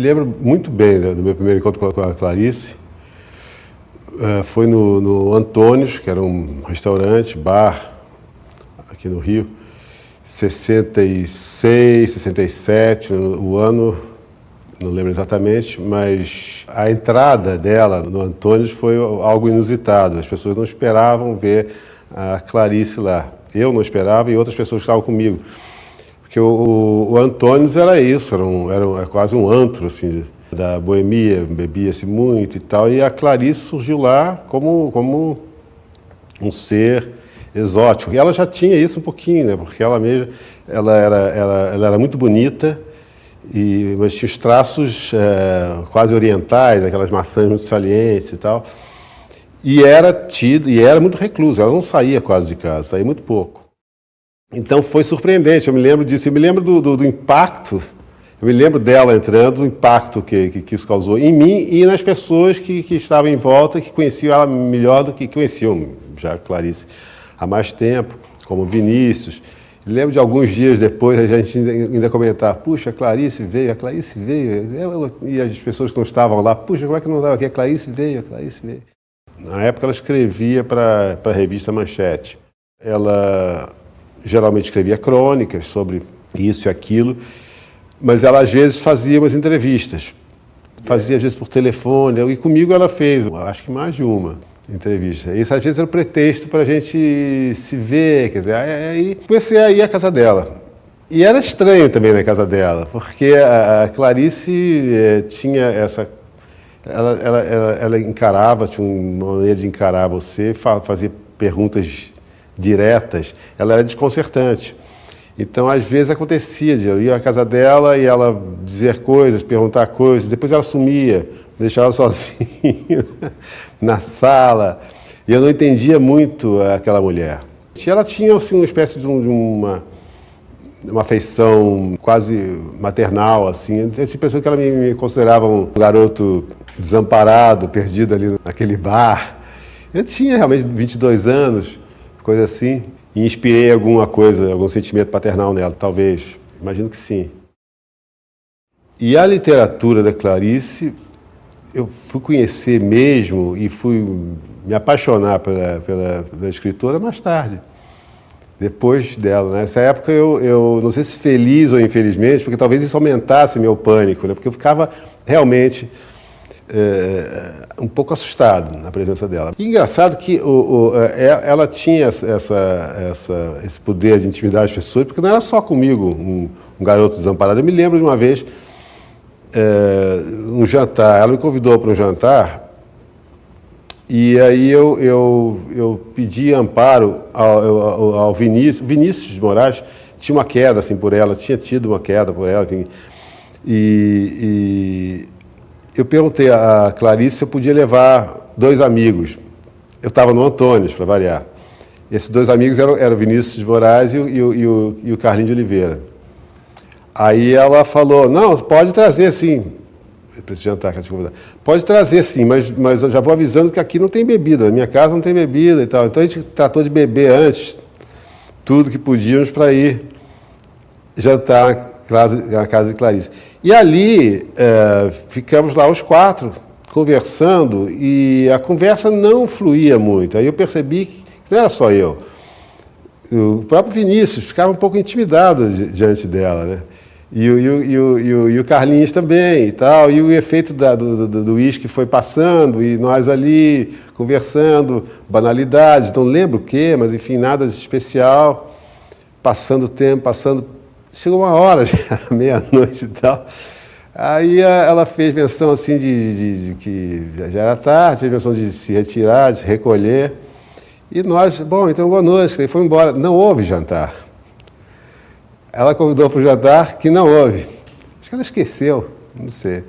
Lembro muito bem do meu primeiro encontro com a Clarice. Foi no Antônios, que era um restaurante, bar, aqui no Rio. 66, 67, o ano, não lembro exatamente, mas a entrada dela no Antônios foi algo inusitado. As pessoas não esperavam ver a Clarice lá. Eu não esperava e outras pessoas que estavam comigo. Porque o Antônios era isso, era quase um antro, assim, da boemia, bebia-se muito e tal. E a Clarice surgiu lá como um ser exótico. E ela já tinha isso um pouquinho, né? Porque ela mesma, ela era muito bonita, mas tinha os traços quase orientais, aquelas maçãs muito salientes e tal. E era muito reclusa, ela não saía quase de casa, saía muito pouco. Então foi surpreendente, eu me lembro disso, eu me lembro do impacto, eu me lembro dela entrando, do impacto que isso causou em mim e nas pessoas que estavam em volta, que conheciam ela melhor do que conheciam já a Clarice há mais tempo, como Vinícius. Lembro de alguns dias depois a gente ainda comentar, puxa, a Clarice veio. E as pessoas que não estavam lá, puxa, como é que não estava aqui? A Clarice veio. Na época ela escrevia para a revista Manchete. Ela geralmente escrevia crônicas sobre isso e aquilo, mas ela às vezes fazia umas entrevistas. Fazia às vezes por telefone, e comigo ela fez, acho que mais de uma entrevista. Isso às vezes era um pretexto para a gente se ver, quer dizer, aí comecei a ir à casa dela. E era estranho também na casa dela, porque a Clarice tinha essa... Ela encarava, tinha uma maneira de encarar você, fazia perguntas diretas, ela era desconcertante. Então, às vezes acontecia de eu ir à casa dela e ela dizer coisas, perguntar coisas, depois ela sumia, deixava sozinho na sala, e eu não entendia muito aquela mulher. E ela tinha assim, uma espécie de uma afeição quase maternal, assim. Eu tinha a impressão que ela me considerava um garoto desamparado, perdido ali naquele bar. Eu tinha realmente 22 anos, coisa assim, e inspirei alguma coisa, algum sentimento paternal nela, talvez. Imagino que sim. E a literatura da Clarice, eu fui conhecer mesmo e fui me apaixonar pela escritora mais tarde, depois dela. Nessa época eu não sei se feliz ou infelizmente, porque talvez isso aumentasse meu pânico, né? Porque eu ficava realmente um pouco assustado na presença dela. E engraçado que ela tinha esse poder de intimidar as pessoas, porque não era só comigo, um garoto desamparado. Eu me lembro de uma vez, um jantar, ela me convidou para um jantar, e aí eu pedi amparo ao Vinícius de Moraes, tinha uma queda assim, por ela, tinha tido uma queda por ela, enfim, e eu perguntei a Clarice se eu podia levar 2 amigos. Eu estava no Antônios, para variar. Esses 2 amigos eram o Vinícius de Moraes e o Carlinhos de Oliveira. Aí ela falou, não, pode trazer sim. Eu preciso jantar, quero te convidar. Pode trazer sim, mas eu já vou avisando que aqui não tem bebida, na minha casa não tem bebida e tal. Então a gente tratou de beber antes tudo que podíamos para ir jantar na casa de Clarice. E ali ficamos lá os 4 conversando e a conversa não fluía muito. Aí eu percebi que não era só eu. O próprio Vinícius ficava um pouco intimidado diante dela, né? E o Carlinhos também e tal. E o efeito do uísque foi passando e nós ali conversando, banalidades, não lembro o quê, mas enfim, nada de especial. Passando o tempo, chegou uma hora, já era meia-noite e tal. Aí ela fez menção assim de que já era tarde, fez menção de se retirar, de se recolher. E nós, bom, então boa noite, ele foi embora. Não houve jantar. Ela convidou para o jantar que não houve. Acho que ela esqueceu, não sei.